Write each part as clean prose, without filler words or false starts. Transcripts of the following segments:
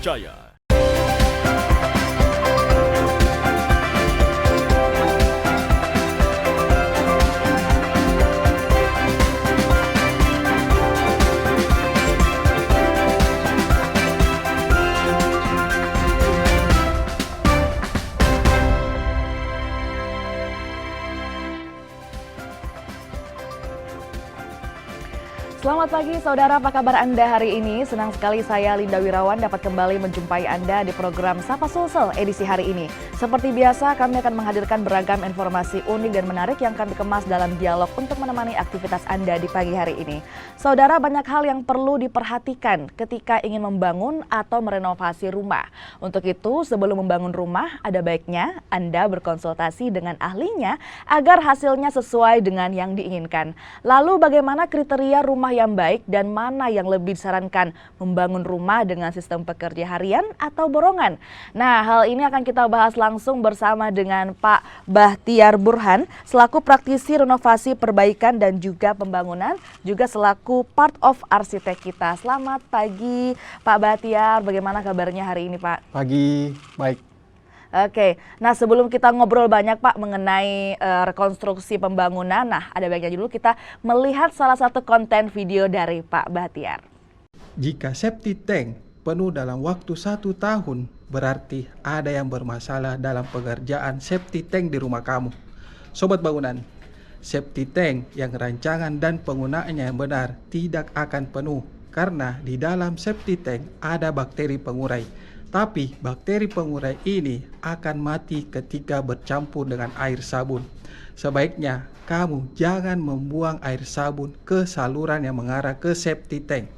terpercaya. Selamat pagi saudara, apa kabar Anda hari ini? Senang sekali saya Linda Wirawan dapat kembali menjumpai Anda di program Sapa Sulsel edisi hari ini. Seperti biasa kami akan menghadirkan beragam informasi unik dan menarik yang kami kemas dalam dialog untuk menemani aktivitas Anda di pagi hari ini. Saudara, banyak hal yang perlu diperhatikan ketika ingin membangun atau merenovasi rumah. Untuk itu sebelum membangun rumah ada baiknya Anda berkonsultasi dengan ahlinya agar hasilnya sesuai dengan yang diinginkan. Lalu bagaimana kriteria rumah yang baik dan mana yang lebih disarankan, membangun rumah dengan sistem pekerja harian atau borongan? Nah, hal ini akan kita bahas langsung bersama dengan Pak Bahtiar Burhan selaku praktisi renovasi perbaikan dan juga pembangunan, juga selaku part of arsitek kita. Selamat pagi Pak Bahtiar, bagaimana kabarnya hari ini Pak? Pagi, baik. Oke, nah sebelum kita ngobrol banyak Pak mengenai rekonstruksi pembangunan, nah ada baiknya dulu kita melihat salah satu konten video dari Pak Bahtiar. Jika septic tank penuh dalam waktu 1 tahun, berarti ada yang bermasalah dalam pengerjaan septic tank di rumah kamu. Sobat bangunan, septic tank yang rancangan dan penggunaannya yang benar tidak akan penuh karena di dalam septic tank ada bakteri pengurai. Tapi bakteri pengurai ini akan mati ketika bercampur dengan air sabun. Sebaiknya kamu jangan membuang air sabun ke saluran yang mengarah ke septic tank.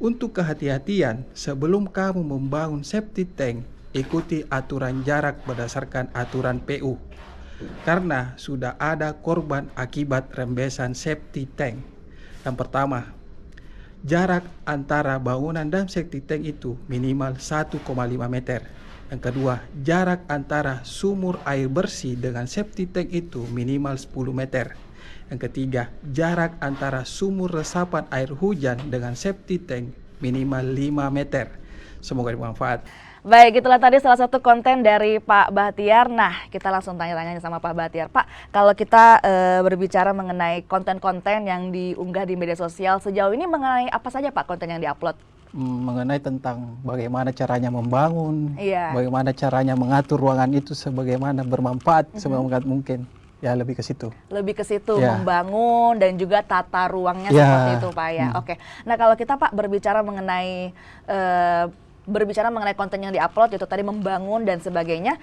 Untuk kehati-hatian, sebelum kamu membangun septic tank, ikuti aturan jarak berdasarkan aturan PU. Karena sudah ada korban akibat rembesan septic tank. Yang pertama, jarak antara bangunan dan septic tank itu minimal 1,5 meter. Yang kedua, jarak antara sumur air bersih dengan septic tank itu minimal 10 meter. Yang ketiga, jarak antara sumur resapan air hujan dengan septic tank minimal 5 meter. Semoga bermanfaat. Baik, itulah tadi salah satu konten dari Pak Bahtiar. Nah, kita langsung tanya-tanya sama Pak Bahtiar. Pak, kalau kita berbicara mengenai konten-konten yang diunggah di media sosial, sejauh ini mengenai apa saja Pak konten yang diupload? Mengenai tentang bagaimana caranya membangun, Iya. bagaimana caranya mengatur ruangan itu sebagaimana bermanfaat semangat mungkin. Ya, lebih ke situ. Lebih ke situ, Ya. membangun dan juga tata ruangnya Ya. seperti itu Pak ya. Oke. Nah, kalau kita Pak berbicara mengenai konten yang diupload, itu tadi membangun dan sebagainya,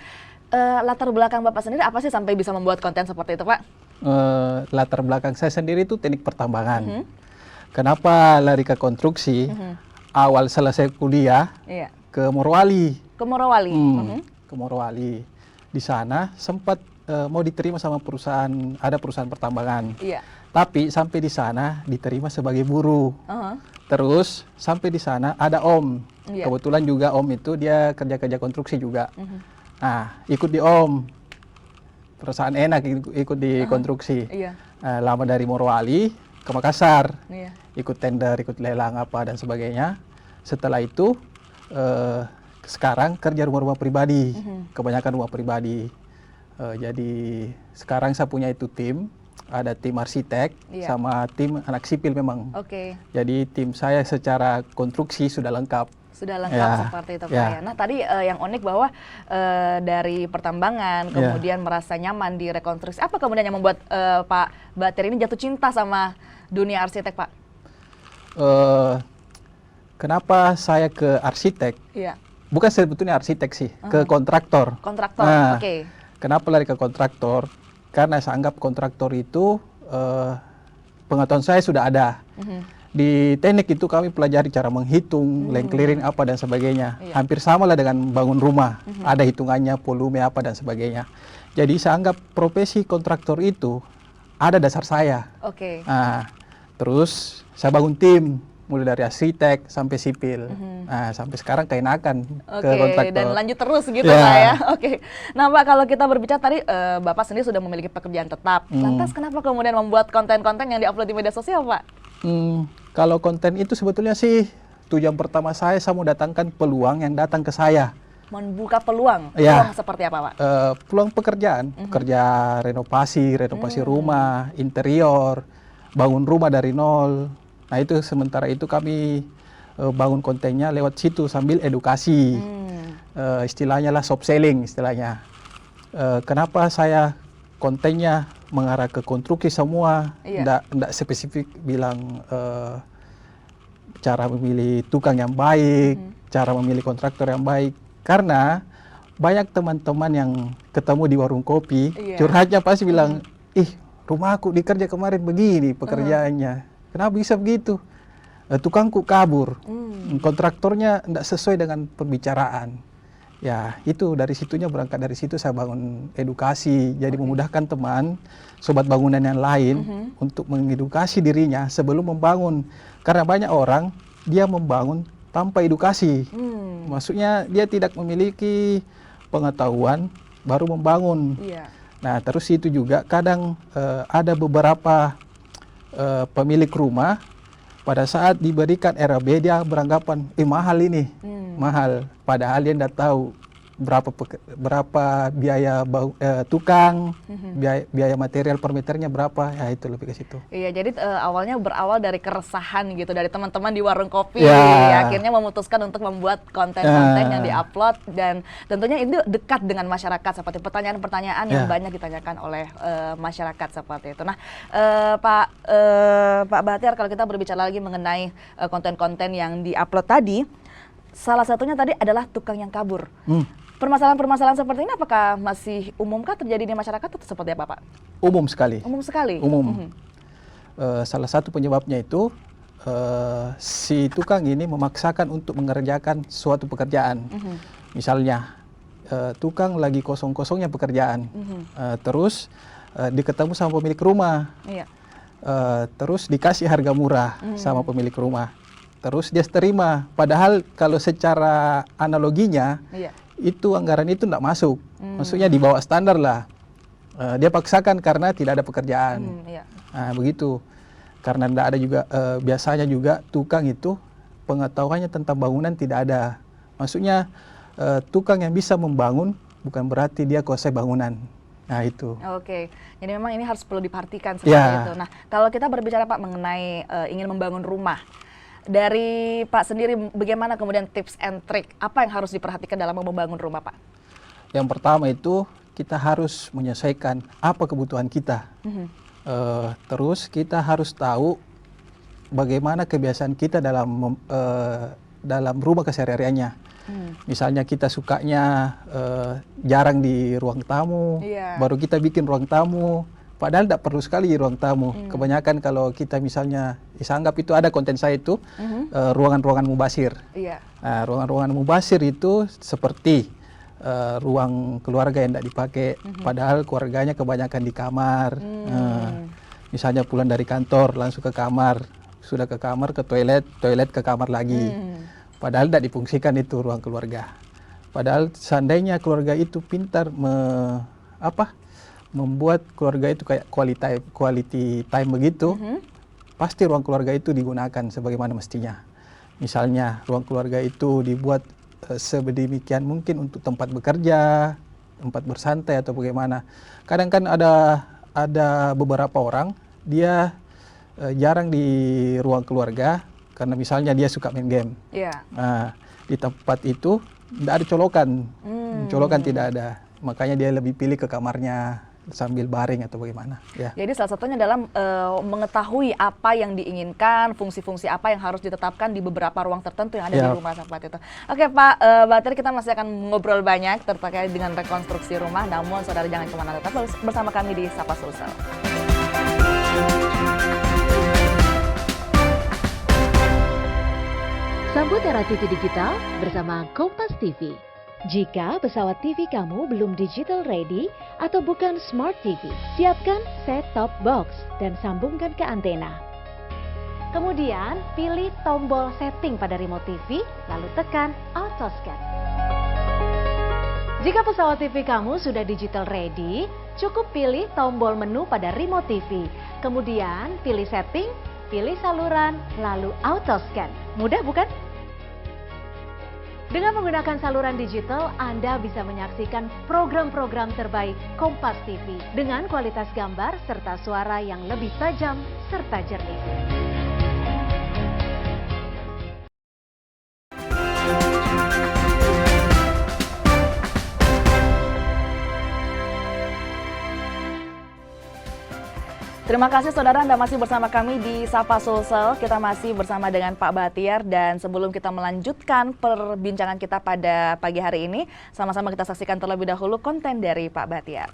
latar belakang Bapak sendiri apa sih sampai bisa membuat konten seperti itu Pak? Latar belakang saya sendiri itu teknik pertambangan. Kenapa lari ke konstruksi? Awal selesai kuliah Iya. ke Morowali. Ke Morowali. Ke Morowali. Di sana sempat mau diterima sama perusahaan, ada perusahaan pertambangan. Iya. Tapi sampai di sana diterima sebagai buruh. Terus sampai di sana ada Om. Iya. Kebetulan juga Om itu dia kerja-kerja konstruksi juga. Nah, ikut di Om. Perasaan enak ikut di konstruksi. Iya. Lama dari Morowali ke Makassar. Iya. Ikut tender, ikut lelang apa dan sebagainya. Setelah itu sekarang kerja rumah-rumah pribadi. Kebanyakan rumah pribadi. Jadi sekarang saya punya itu tim. Ada tim arsitek sama tim anak sipil memang. Oke. Jadi tim saya secara konstruksi sudah lengkap. Sudah lengkap seperti itu Pak ya. Nah tadi yang unik bahwa dari pertambangan kemudian merasa nyaman di rekonstruksi. Apa kemudian yang membuat Pak Bahtiar ini jatuh cinta sama dunia arsitek Pak? Kenapa saya ke arsitek? Iya. Bukan sebetulnya arsitek sih, ke kontraktor. Kontraktor, Nah, oke. Kenapa lari ke kontraktor? Karena saya anggap kontraktor itu pengetahuan saya sudah ada. Di teknik itu kami pelajari cara menghitung, land clearing apa dan sebagainya. Hampir sama lah dengan bangun rumah. Ada hitungannya, volume apa dan sebagainya. Jadi saya anggap profesi kontraktor itu ada dasar saya. Oke. Nah, terus saya bangun tim. Mulai dari arsitek sampai sipil. Nah, sampai sekarang keenakan ke kontraktor. Dan lanjut terus gitu Pak ya. Oke. Nah Pak, kalau kita berbicara tadi Bapak sendiri sudah memiliki pekerjaan tetap. Lantas kenapa kemudian membuat konten-konten yang diupload di media sosial Pak? Kalau konten itu sebetulnya sih tujuan pertama saya mau datangkan peluang yang datang ke saya. Membuka peluang, Ya. peluang seperti apa Pak? Peluang pekerjaan, pekerja renovasi rumah, interior, bangun rumah dari nol. Nah itu sementara itu kami bangun kontennya lewat situ sambil edukasi. Istilahnya lah soft selling istilahnya. Kenapa saya kontennya mengarah ke konstruksi semua, enggak spesifik bilang cara memilih tukang yang baik, cara memilih kontraktor yang baik. Karena banyak teman-teman yang ketemu di warung kopi, curhatnya pasti bilang, ih rumahku dikerja kemarin begini pekerjaannya, kenapa bisa begitu? Tukangku kabur, kontraktornya tidak sesuai dengan pembicaraan. Ya itu dari situnya, berangkat dari situ saya bangun edukasi, jadi memudahkan teman, sobat bangunan yang lain untuk mengedukasi dirinya sebelum membangun. Karena banyak orang dia membangun tanpa edukasi, maksudnya dia tidak memiliki pengetahuan baru membangun. Nah terus itu juga kadang ada beberapa pemilik rumah pada saat diberikan RAB dia beranggapan mahal ini, mahal, padahal dia tidak tahu berapa biaya tukang, biaya material per meternya berapa, ya itu lebih ke situ. Iya, jadi awalnya berawal dari keresahan gitu dari teman-teman di warung kopi, akhirnya memutuskan untuk membuat konten-konten yang diupload, dan tentunya itu dekat dengan masyarakat, seperti pertanyaan-pertanyaan yang banyak ditanyakan oleh masyarakat seperti itu. Nah, Pak Bahtiar, kalau kita berbicara lagi mengenai konten-konten yang diupload tadi, salah satunya tadi adalah tukang yang kabur. Permasalahan-permasalahan seperti ini apakah masih umumkah terjadi di masyarakat atau seperti apa Pak? Umum sekali. Umum sekali? Umum. Salah satu penyebabnya itu si tukang ini memaksakan untuk mengerjakan suatu pekerjaan. Misalnya tukang lagi kosong-kosongnya pekerjaan, terus diketemu sama pemilik rumah, terus dikasih harga murah sama pemilik rumah, terus dia terima. Padahal kalau secara analoginya itu anggaran itu tidak masuk, maksudnya di bawah standar lah. Dia paksakan karena tidak ada pekerjaan. Nah, begitu. Karena tidak ada juga, biasanya juga tukang itu pengetahuannya tentang bangunan tidak ada. Maksudnya tukang yang bisa membangun bukan berarti dia kuasai bangunan. Nah itu. Oke, jadi memang ini harus perlu diperhatikan seperti itu. Nah, kalau kita berbicara Pak mengenai ingin membangun rumah, dari Pak sendiri bagaimana kemudian tips and trick, apa yang harus diperhatikan dalam membangun rumah Pak? Yang pertama itu kita harus menyesuaikan apa kebutuhan kita. Terus kita harus tahu bagaimana kebiasaan kita dalam rumah kesehariannya. Misalnya kita sukanya jarang di ruang tamu, baru kita bikin ruang tamu. Padahal tidak perlu sekali ruang tamu. Kebanyakan kalau kita misalnya, saya anggap itu ada konten saya itu, ruangan-ruangan mubasir. Nah, ruangan-ruangan mubasir itu seperti ruang keluarga yang tidak dipakai, padahal keluarganya kebanyakan di kamar. Misalnya pulang dari kantor langsung ke kamar, sudah ke kamar ke toilet, toilet ke kamar lagi. Padahal tidak difungsikan itu ruang keluarga. Padahal seandainya keluarga itu pintar membuat keluarga itu kayak quality time begitu, pasti ruang keluarga itu digunakan sebagaimana mestinya. Misalnya ruang keluarga itu dibuat sedemikian mungkin untuk tempat bekerja, tempat bersantai atau bagaimana. Kadang kan ada beberapa orang dia jarang di ruang keluarga karena misalnya dia suka main game. Nah, di tempat itu tidak ada colokan, colokan tidak ada. Makanya dia lebih pilih ke kamarnya sambil baring atau bagaimana. Jadi salah satunya dalam mengetahui apa yang diinginkan, fungsi-fungsi apa yang harus ditetapkan di beberapa ruang tertentu yang ada di rumah seperti itu. Oke Pak Bahtiar, kita masih akan ngobrol banyak terkait dengan rekonstruksi rumah, namun saudara jangan kemana-mana, tetap bersama kami di Sapa Sulsel. Sambut era TV digital bersama Kompas TV. Jika pesawat TV kamu belum digital ready atau bukan smart TV, siapkan set-top box dan sambungkan ke antena. Kemudian pilih tombol setting pada remote TV, lalu tekan auto scan. Jika pesawat TV kamu sudah digital ready, cukup pilih tombol menu pada remote TV. Kemudian pilih setting, pilih saluran, lalu auto scan. Mudah bukan? Dengan menggunakan saluran digital, Anda bisa menyaksikan program-program terbaik Kompas TV dengan kualitas gambar serta suara yang lebih tajam serta jernih. Terima kasih saudara, Anda masih bersama kami di Sapa Sulsel. Kita masih bersama dengan Pak Bahtiar, dan sebelum kita melanjutkan perbincangan kita pada pagi hari ini, sama-sama kita saksikan terlebih dahulu konten dari Pak Bahtiar.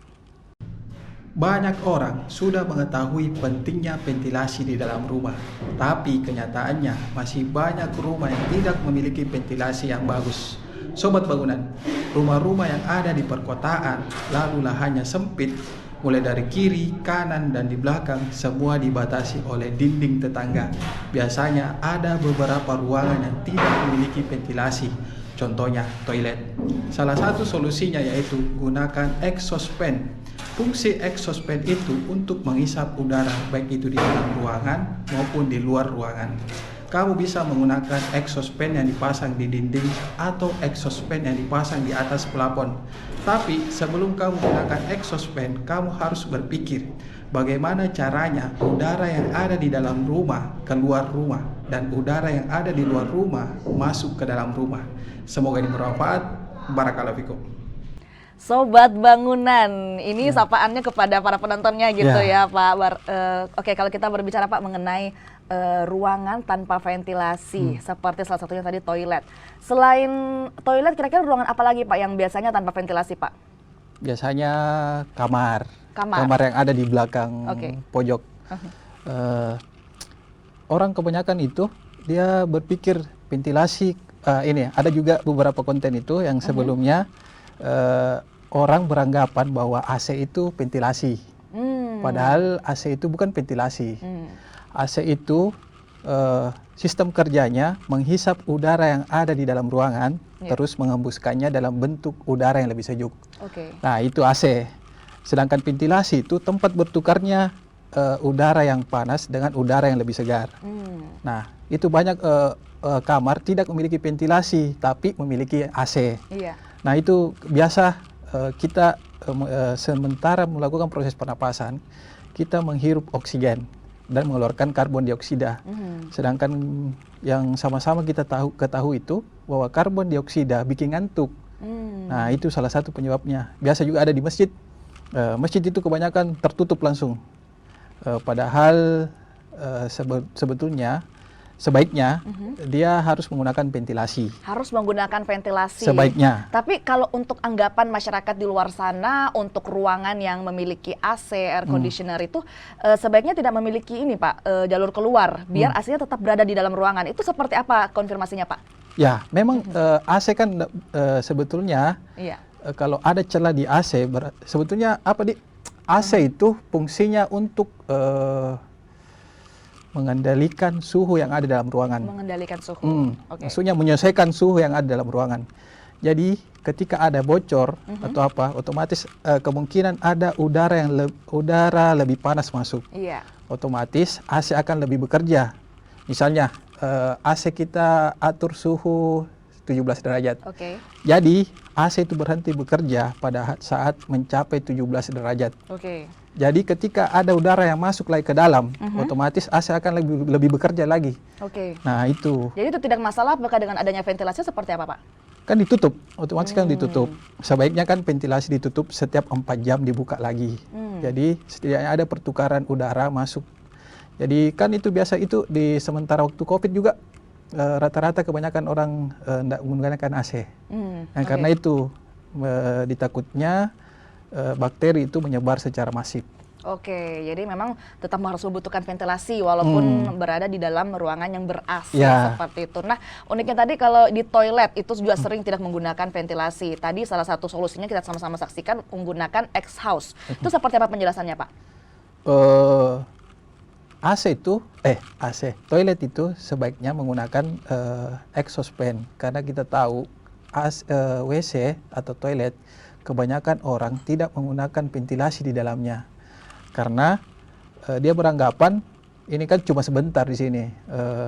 Banyak orang sudah mengetahui pentingnya ventilasi di dalam rumah, tapi kenyataannya masih banyak rumah yang tidak memiliki ventilasi yang bagus. Sobat bangunan, rumah-rumah yang ada di perkotaan lalu lahannya sempit, mulai dari kiri, kanan, dan di belakang semua dibatasi oleh dinding tetangga. Biasanya ada beberapa ruangan yang tidak memiliki ventilasi, contohnya toilet. Salah satu solusinya yaitu gunakan exhaust fan. Fungsi exhaust fan itu untuk menghisap udara baik itu di dalam ruangan maupun di luar ruangan. Kamu bisa menggunakan exhaust fan yang dipasang di dinding atau exhaust fan yang dipasang di atas plafon. Tapi sebelum kamu menggunakan exhaust fan, kamu harus berpikir bagaimana caranya udara yang ada di dalam rumah keluar rumah dan udara yang ada di luar rumah masuk ke dalam rumah. Semoga ini bermanfaat. Barakallahu fikum. Sobat bangunan, ini sapaannya kepada para penontonnya gitu ya Pak. Oke, kalau kita berbicara Pak mengenai ruangan tanpa ventilasi, seperti salah satunya tadi toilet. Selain toilet, kira-kira ruangan apa lagi Pak yang biasanya tanpa ventilasi Pak? Biasanya kamar yang ada di belakang pojok. Orang kebanyakan itu dia berpikir ventilasi, ini ada juga beberapa konten itu yang sebelumnya orang beranggapan bahwa AC itu ventilasi, padahal AC itu bukan ventilasi. AC itu sistem kerjanya menghisap udara yang ada di dalam ruangan, terus mengembuskannya dalam bentuk udara yang lebih sejuk. Nah, itu AC. Sedangkan ventilasi itu tempat bertukarnya udara yang panas dengan udara yang lebih segar. Nah, itu banyak kamar tidak memiliki ventilasi, tapi memiliki AC. Nah, itu biasa kita sementara melakukan proses pernapasan, kita menghirup oksigen dan mengeluarkan karbon dioksida. Sedangkan yang sama-sama kita ketahui itu bahwa karbon dioksida bikin ngantuk. Nah, itu salah satu penyebabnya. Biasa juga ada di masjid. Masjid itu kebanyakan tertutup langsung. Padahal sebetulnya sebaiknya dia harus menggunakan ventilasi. Harus menggunakan ventilasi. Sebaiknya. Tapi kalau untuk anggapan masyarakat di luar sana, untuk ruangan yang memiliki AC, air conditioner itu sebaiknya tidak memiliki ini Pak, jalur keluar, biar AC-nya tetap berada di dalam ruangan. Itu seperti apa konfirmasinya Pak? Ya, memang AC kan sebetulnya kalau ada celah di AC, sebetulnya apa di AC itu fungsinya untuk mengendalikan suhu yang ada dalam ruangan. Mengendalikan suhu. Maksudnya menyelesaikan suhu yang ada dalam ruangan. Jadi ketika ada bocor atau apa, otomatis kemungkinan ada udara lebih panas masuk. Otomatis AC akan lebih bekerja. Misalnya AC kita atur suhu 17 derajat. Jadi AC itu berhenti bekerja pada saat mencapai 17 derajat. Jadi ketika ada udara yang masuk lagi ke dalam, otomatis AC akan lebih bekerja lagi. Nah, itu. Jadi itu tidak masalah apakah dengan adanya ventilasi seperti apa Pak? Kan ditutup, otomatis kan ditutup. Sebaiknya kan ventilasi ditutup setiap 4 jam dibuka lagi. Jadi setidaknya ada pertukaran udara masuk. Jadi kan itu biasa itu di sementara waktu COVID juga rata-rata kebanyakan orang tidak menggunakan AC. Nah, karena itu ditakutnya bakteri itu menyebar secara masif. Jadi memang tetap harus membutuhkan ventilasi walaupun berada di dalam ruangan yang ber-AC seperti itu. Nah, uniknya tadi kalau di toilet itu juga sering tidak menggunakan ventilasi. Tadi salah satu solusinya kita sama-sama saksikan menggunakan exhaust. Itu seperti apa penjelasannya Pak? Toilet itu sebaiknya menggunakan exhaust fan, karena kita tahu WC atau toilet kebanyakan orang tidak menggunakan ventilasi di dalamnya, karena dia beranggapan ini kan cuma sebentar di sini.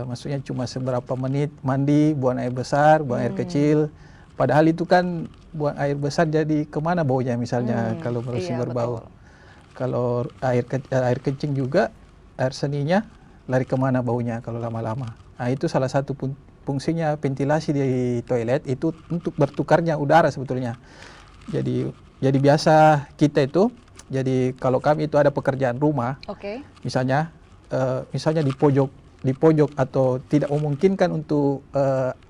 Maksudnya cuma seberapa menit mandi, buang air besar, buang air kecil. Padahal itu kan buang air besar jadi kemana baunya misalnya kalau bersumber bau. Betul. Kalau air kencing juga, air seninya lari kemana baunya kalau lama-lama. Nah itu salah satu fungsinya ventilasi di toilet itu untuk bertukarnya udara sebetulnya. Jadi biasa kita itu, jadi kalau kami itu ada pekerjaan rumah, misalnya di pojok atau tidak memungkinkan untuk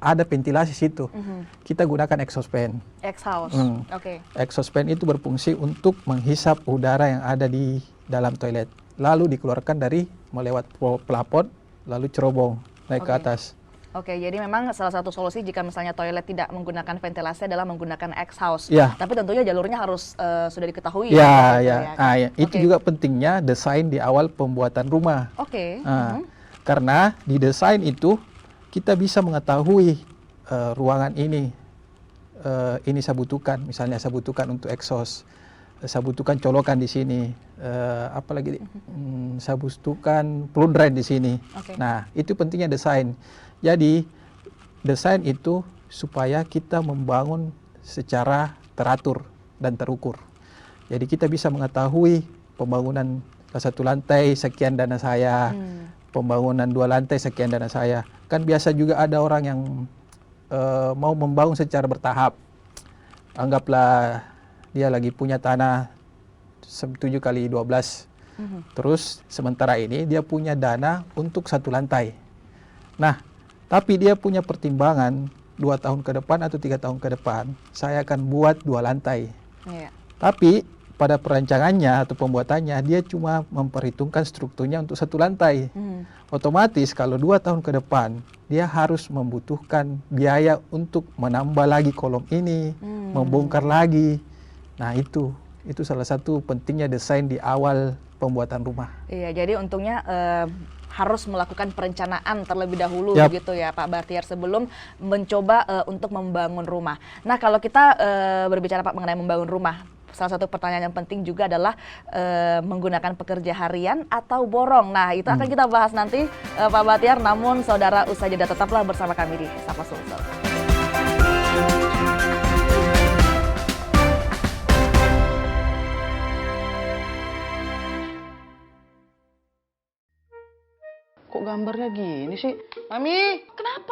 ada ventilasi situ, kita gunakan exhaust fan. Exhaust fan itu berfungsi untuk menghisap udara yang ada di dalam toilet, lalu dikeluarkan dari melewat plafon, lalu cerobong naik ke atas. Jadi memang salah satu solusi jika misalnya toilet tidak menggunakan ventilasi adalah menggunakan exhaust. Tapi tentunya jalurnya harus sudah diketahui. Itu juga pentingnya desain di awal pembuatan rumah. Karena di desain itu kita bisa mengetahui ruangan ini saya butuhkan, misalnya saya butuhkan untuk exhaust, saya butuhkan colokan di sini, apalagi saya butuhkan plug drain di sini. Nah itu pentingnya desain. Jadi desain itu supaya kita membangun secara teratur dan terukur. Jadi kita bisa mengetahui pembangunan satu lantai sekian dana saya, pembangunan 2 lantai sekian dana saya. Kan biasa juga ada orang yang mau membangun secara bertahap. Anggaplah dia lagi punya tanah 7x12. Terus sementara ini dia punya dana untuk 1 lantai. Nah, tapi dia punya pertimbangan 2 tahun ke depan atau 3 tahun ke depan, saya akan buat 2 lantai. Tapi pada perancangannya atau pembuatannya dia cuma memperhitungkan strukturnya untuk 1 lantai. Otomatis kalau 2 tahun ke depan dia harus membutuhkan biaya untuk menambah lagi kolom ini, membongkar lagi. Nah itu salah satu pentingnya desain di awal pembuatan rumah. Jadi untungnya harus melakukan perencanaan terlebih dahulu begitu ya Pak Bahtiar sebelum mencoba untuk membangun rumah. Nah kalau kita berbicara Pak mengenai membangun rumah, salah satu pertanyaan yang penting juga adalah menggunakan pekerja harian atau borong. Nah itu akan kita bahas nanti Pak Bahtiar, namun saudara usai jeda tetaplah bersama kami di Sapa Sulsel. Kok gambarnya gini sih? Mami! Kenapa?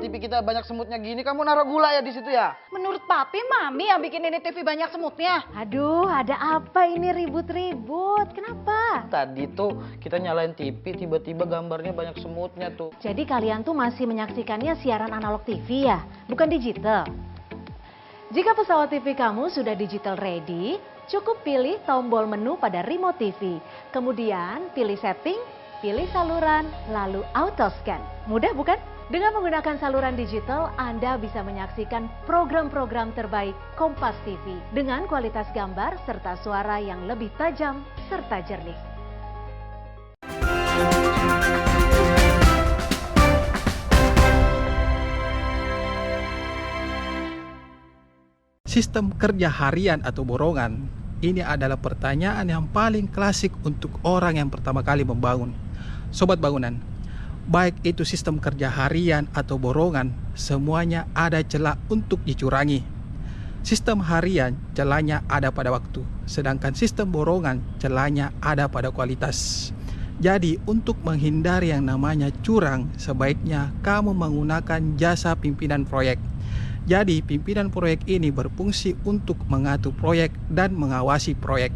TV kita banyak semutnya gini, kamu naruh gula ya di situ ya? Menurut Papi, Mami yang bikin ini TV banyak semutnya. Aduh, ada apa ini ribut-ribut? Kenapa? Tadi tuh kita nyalain TV, tiba-tiba gambarnya banyak semutnya tuh. Jadi kalian tuh masih menyaksikannya siaran analog TV ya? Bukan digital? Jika pesawat TV kamu sudah digital ready, cukup pilih tombol menu pada remote TV. Kemudian pilih setting, pilih saluran, lalu auto scan. Mudah bukan? Dengan menggunakan saluran digital, Anda bisa menyaksikan program-program terbaik Kompas TV dengan kualitas gambar serta suara yang lebih tajam serta jernih. Sistem kerja harian atau borongan ini adalah pertanyaan yang paling klasik untuk orang yang pertama kali membangun. Sobat bangunan, baik itu sistem kerja harian atau borongan, semuanya ada celah untuk dicurangi. Sistem harian celahnya ada pada waktu, sedangkan sistem borongan celahnya ada pada kualitas. Jadi untuk menghindari yang namanya curang, sebaiknya kamu menggunakan jasa pimpinan proyek. Jadi pimpinan proyek ini berfungsi untuk mengatur proyek dan mengawasi proyek.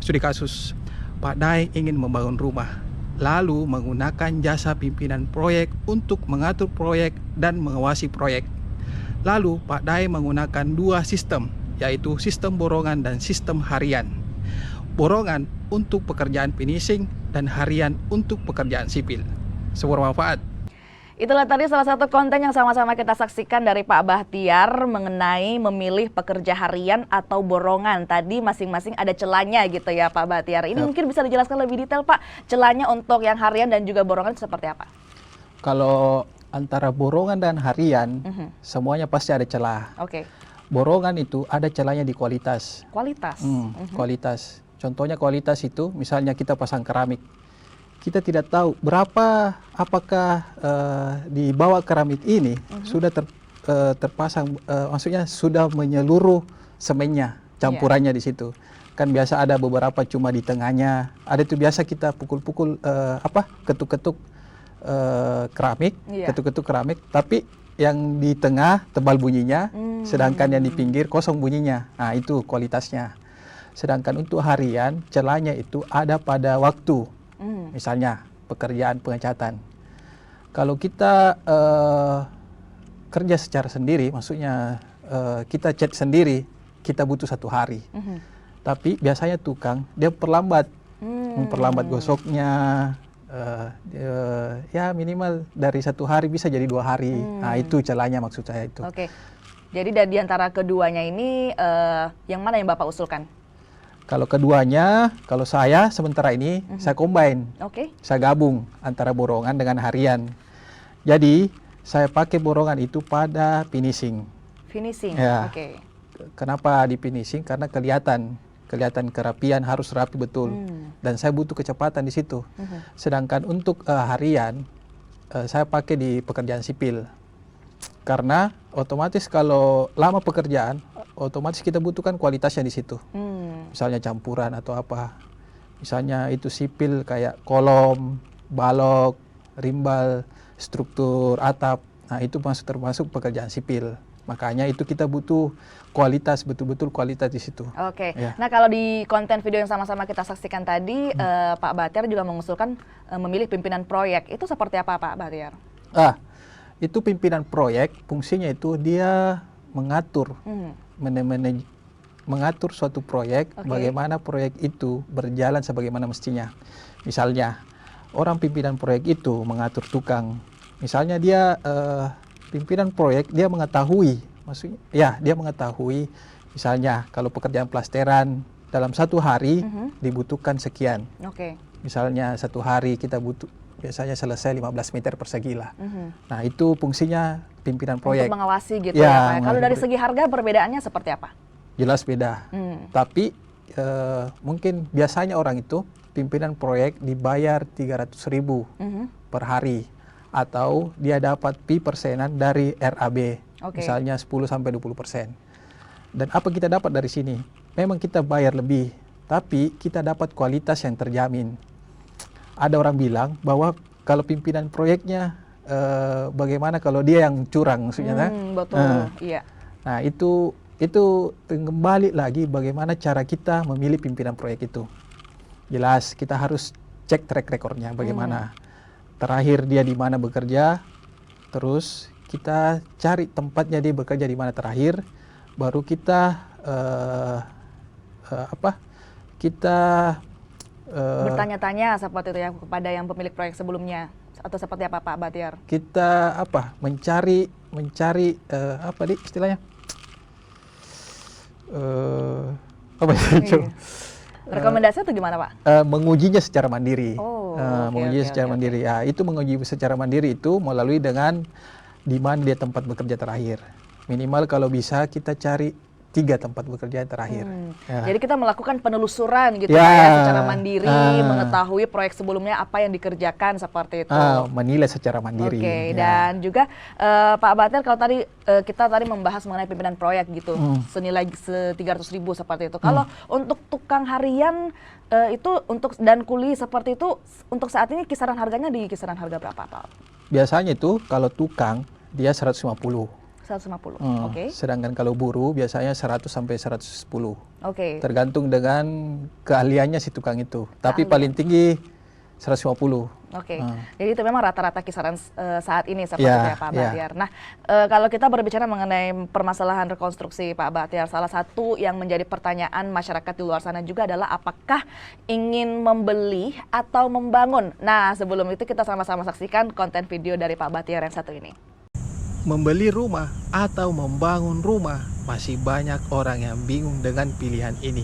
Studi kasus, Pak Daeng ingin membangun rumah, lalu menggunakan jasa pimpinan proyek untuk mengatur proyek dan mengawasi proyek. Lalu Pak Daeng menggunakan 2 sistem, yaitu sistem borongan dan sistem harian. Borongan untuk pekerjaan finishing dan harian untuk pekerjaan sipil. Bermanfaat. Itulah tadi salah satu konten yang sama-sama kita saksikan dari Pak Bahtiar mengenai memilih pekerja harian atau borongan. Tadi masing-masing ada celahnya gitu ya Pak Bahtiar. Ini mungkin bisa dijelaskan lebih detail Pak, celahnya untuk yang harian dan juga borongan seperti apa? Kalau antara borongan dan harian, semuanya pasti ada celah. Borongan itu ada celahnya di kualitas. Kualitas? Kualitas. Contohnya kualitas itu, misalnya kita pasang keramik. kita tidak tahu berapa, apakah di bawah keramik ini sudah terpasang, maksudnya sudah menyeluruh semennya, campurannya di situ. Kan biasa ada beberapa cuma di tengahnya, ada itu biasa kita pukul-pukul ketuk-ketuk keramik, ketuk-ketuk keramik, tapi yang di tengah tebal bunyinya, sedangkan yang di pinggir kosong bunyinya. Nah, itu kualitasnya. Sedangkan untuk harian, celahnya itu ada pada waktu. Misalnya pekerjaan pengecatan. Kalau kita kerja secara sendiri, maksudnya kita cat sendiri, kita butuh 1 hari. Tapi biasanya tukang dia memperlambat gosoknya. Ya minimal dari 1 hari bisa jadi 2 hari. Nah, itu celahnya maksud saya itu. Oke. Jadi di antara keduanya ini yang mana yang Bapak usulkan? Kalau keduanya, kalau saya sementara ini saya combine. Saya gabung antara borongan dengan harian. Jadi saya pakai borongan itu pada finishing. Finishing. Ya. Kenapa di finishing? Karena kelihatan kerapian, harus rapi betul. Dan saya butuh kecepatan di situ. Sedangkan untuk harian saya pakai di pekerjaan sipil. Karena otomatis kalau lama pekerjaan, otomatis kita butuhkan kualitasnya di situ. Misalnya campuran atau apa. Misalnya itu sipil kayak kolom, balok, rimbal, struktur atap. Nah, itu termasuk pekerjaan sipil. Makanya itu kita butuh kualitas, betul-betul kualitas di situ. Ya. Nah, kalau di konten video yang sama-sama kita saksikan tadi, Pak Batiar juga mengusulkan memilih pimpinan proyek. Itu seperti apa, Pak Batiar? Itu pimpinan proyek, fungsinya itu dia mengatur, mengatur suatu proyek, bagaimana proyek itu berjalan sebagaimana mestinya. Misalnya, orang pimpinan proyek itu mengatur tukang. Misalnya dia pimpinan proyek, dia mengetahui, maksudnya, ya dia mengetahui, misalnya kalau pekerjaan plasteran dalam 1 hari dibutuhkan sekian. Misalnya 1 hari kita butuh biasanya selesai 15 meter persegi lah. Nah, itu fungsinya pimpinan proyek. Untuk mengawasi gitu ya, Pak. Kalau dari segi harga perbedaannya seperti apa? Jelas beda. Tapi mungkin biasanya orang itu pimpinan proyek dibayar 300.000 per hari. Atau dia dapat fee persenan dari RAB. Misalnya 10-20%. Dan apa kita dapat dari sini? Memang kita bayar lebih, tapi kita dapat kualitas yang terjamin. Ada orang bilang bahwa kalau pimpinan proyeknya bagaimana kalau dia yang curang, maksudnya. Betul. Iya. Nah, itu kembali lagi bagaimana cara kita memilih pimpinan proyek itu. Jelas kita harus cek track recordnya bagaimana. Terakhir dia di mana bekerja, terus kita cari tempatnya dia bekerja di mana terakhir, baru kita bertanya-tanya seperti itu ya kepada yang pemilik proyek sebelumnya, atau seperti apa, Pak Batiar? Kita mencari apa nih istilahnya? Rekomendasi itu gimana, Pak? Mengujinya secara mandiri. Menguji secara mandiri. Ya, itu menguji secara mandiri itu melalui dengan di mana dia tempat bekerja terakhir. Minimal kalau bisa kita cari 3 tempat bekerja terakhir. Jadi kita melakukan penelusuran gitu ya, secara mandiri, mengetahui proyek sebelumnya apa yang dikerjakan seperti itu. Menilai secara mandiri. Dan juga Pak Batiar, kalau tadi kita membahas mengenai pimpinan proyek gitu, senilai 300.000 seperti itu. Kalau untuk tukang harian itu dan kuli seperti itu, untuk saat ini kisaran harganya di kisaran harga berapa, Pak? Biasanya itu kalau tukang dia 150. Sedangkan kalau buruh biasanya 100 sampai 110. Tergantung dengan keahliannya si tukang itu. Tapi paling tinggi 150. Jadi itu memang rata-rata kisaran saat ini seperti itu ya, Pak Batiar. Nah, kalau kita berbicara mengenai permasalahan rekonstruksi, Pak Batiar, salah satu yang menjadi pertanyaan masyarakat di luar sana juga adalah apakah ingin membeli atau membangun. Nah, sebelum itu kita sama-sama saksikan konten video dari Pak Batiar yang satu ini. Membeli rumah atau membangun rumah, masih banyak orang yang bingung dengan pilihan ini.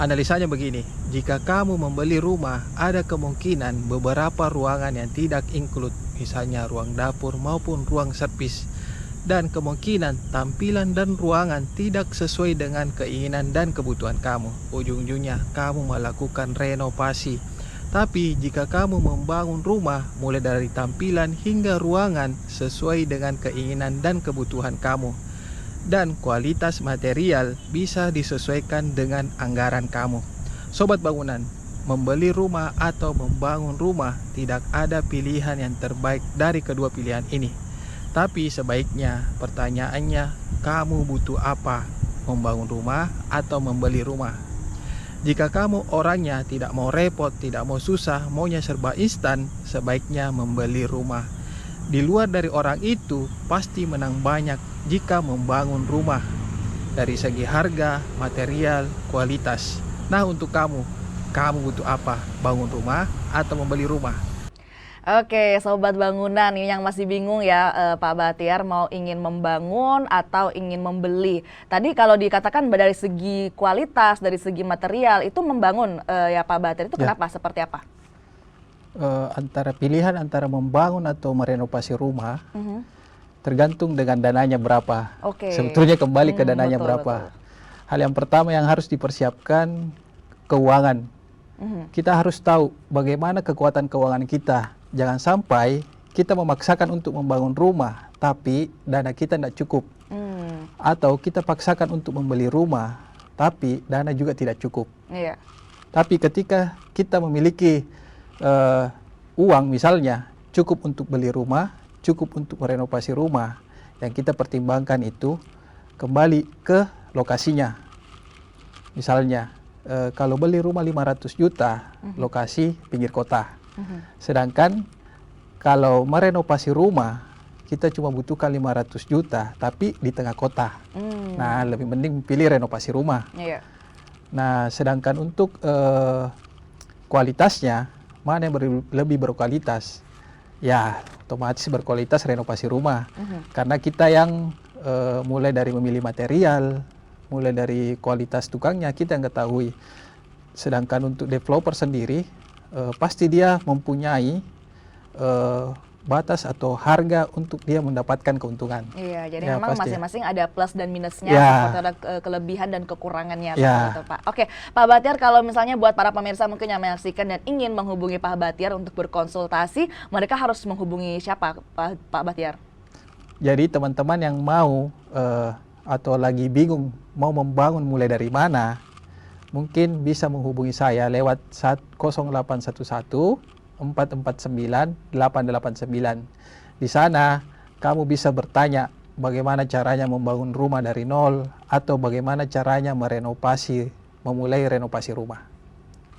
Analisanya begini, jika kamu membeli rumah, ada kemungkinan beberapa ruangan yang tidak include, misalnya ruang dapur maupun ruang servis. Dan kemungkinan tampilan dan ruangan tidak sesuai dengan keinginan dan kebutuhan kamu. Ujung-ujungnya kamu melakukan renovasi Tapi jika kamu membangun rumah mulai dari tampilan hingga ruangan sesuai dengan keinginan dan kebutuhan kamu, dan kualitas material bisa disesuaikan dengan anggaran kamu. Sobat bangunan, membeli rumah atau membangun rumah tidak ada pilihan yang terbaik dari kedua pilihan ini. Tapi sebaiknya pertanyaannya, kamu butuh apa? Membangun rumah atau membeli rumah? Jika kamu orangnya tidak mau repot, tidak mau susah, maunya serba instan, sebaiknya membeli rumah. Di luar dari orang itu, pasti menang banyak jika membangun rumah. Dari segi harga, material, kualitas. Nah, untuk kamu butuh apa? Bangun rumah atau membeli rumah? Oke, sobat bangunan ini yang masih bingung ya Pak Bahtiar mau ingin membangun atau ingin membeli. Tadi kalau dikatakan dari segi kualitas, dari segi material itu membangun ya Pak Bahtiar itu kenapa? Seperti apa? Antara pilihan antara membangun atau merenovasi rumah tergantung dengan dananya berapa. Sebetulnya kembali ke dananya berapa. Hal yang pertama yang harus dipersiapkan keuangan. Kita harus tahu bagaimana kekuatan keuangan kita. Jangan sampai kita memaksakan untuk membangun rumah, tapi dana kita tidak cukup. Atau kita paksakan untuk membeli rumah, tapi dana juga tidak cukup. Tapi ketika kita memiliki uang misalnya, cukup untuk beli rumah, cukup untuk merenovasi rumah, yang kita pertimbangkan itu kembali ke lokasinya. Misalnya, kalau beli rumah 500 juta, lokasi pinggir kota. Sedangkan kalau merenovasi rumah kita cuma butuhkan 500 juta tapi di tengah kota. Nah, lebih mending pilih renovasi rumah. Nah, sedangkan untuk kualitasnya mana yang lebih berkualitas? Ya, otomatis berkualitas renovasi rumah. Karena kita yang mulai dari memilih material, mulai dari kualitas tukangnya kita yang ketahui. Sedangkan untuk developer sendiri pasti dia mempunyai batas atau harga untuk dia mendapatkan keuntungan. Iya, jadi memang masing-masing ada plus dan minusnya, ada kelebihan dan kekurangannya. Itu, Pak. Oke, Pak Bahtiar, kalau misalnya buat para pemirsa mungkin yang menyaksikan dan ingin menghubungi Pak Bahtiar untuk berkonsultasi, mereka harus menghubungi siapa, Pak Bahtiar? Jadi teman-teman yang mau atau lagi bingung mau membangun mulai dari mana, mungkin bisa menghubungi saya lewat 0811 449 889. Di sana kamu bisa bertanya bagaimana caranya membangun rumah dari nol atau bagaimana caranya memulai renovasi rumah.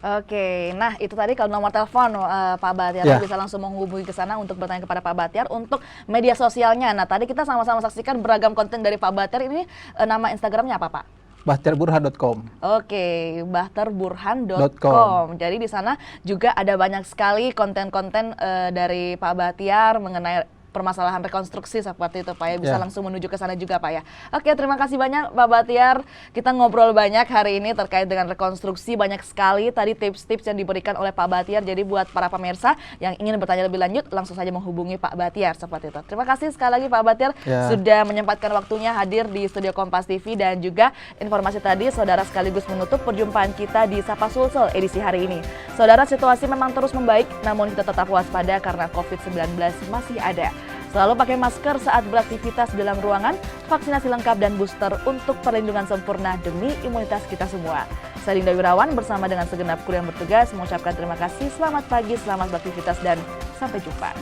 Oke, nah itu tadi kalau nomor telepon Pak Bahtiar bisa langsung menghubungi ke sana untuk bertanya kepada Pak Bahtiar. Untuk media sosialnya, nah tadi kita sama-sama saksikan beragam konten dari Pak Bahtiar ini, nama Instagramnya apa Pak? bahtiarburhan.com. Oke, bahtiarburhan.com. Jadi di sana juga ada banyak sekali konten-konten dari Pak Bahtiar mengenai permasalahan rekonstruksi seperti itu Pak ya, bisa langsung menuju ke sana juga Pak ya. Oke, terima kasih banyak Pak Bahtiar. Kita ngobrol banyak hari ini terkait dengan rekonstruksi, banyak sekali tadi tips-tips yang diberikan oleh Pak Bahtiar. Jadi buat para pemirsa yang ingin bertanya lebih lanjut, langsung saja menghubungi Pak Bahtiar seperti itu. Terima kasih sekali lagi Pak Bahtiar sudah menyempatkan waktunya hadir di studio Kompas TV, dan juga informasi tadi saudara sekaligus menutup perjumpaan kita di Sapa Sulsel edisi hari ini. Saudara, situasi memang terus membaik, namun kita tetap waspada karena COVID-19 masih ada. Selalu pakai masker saat beraktivitas dalam ruangan, vaksinasi lengkap dan booster untuk perlindungan sempurna demi imunitas kita semua. Saya Linda Wirawan bersama dengan segenap kru yang bertugas mengucapkan terima kasih, selamat pagi, selamat beraktivitas, dan sampai jumpa.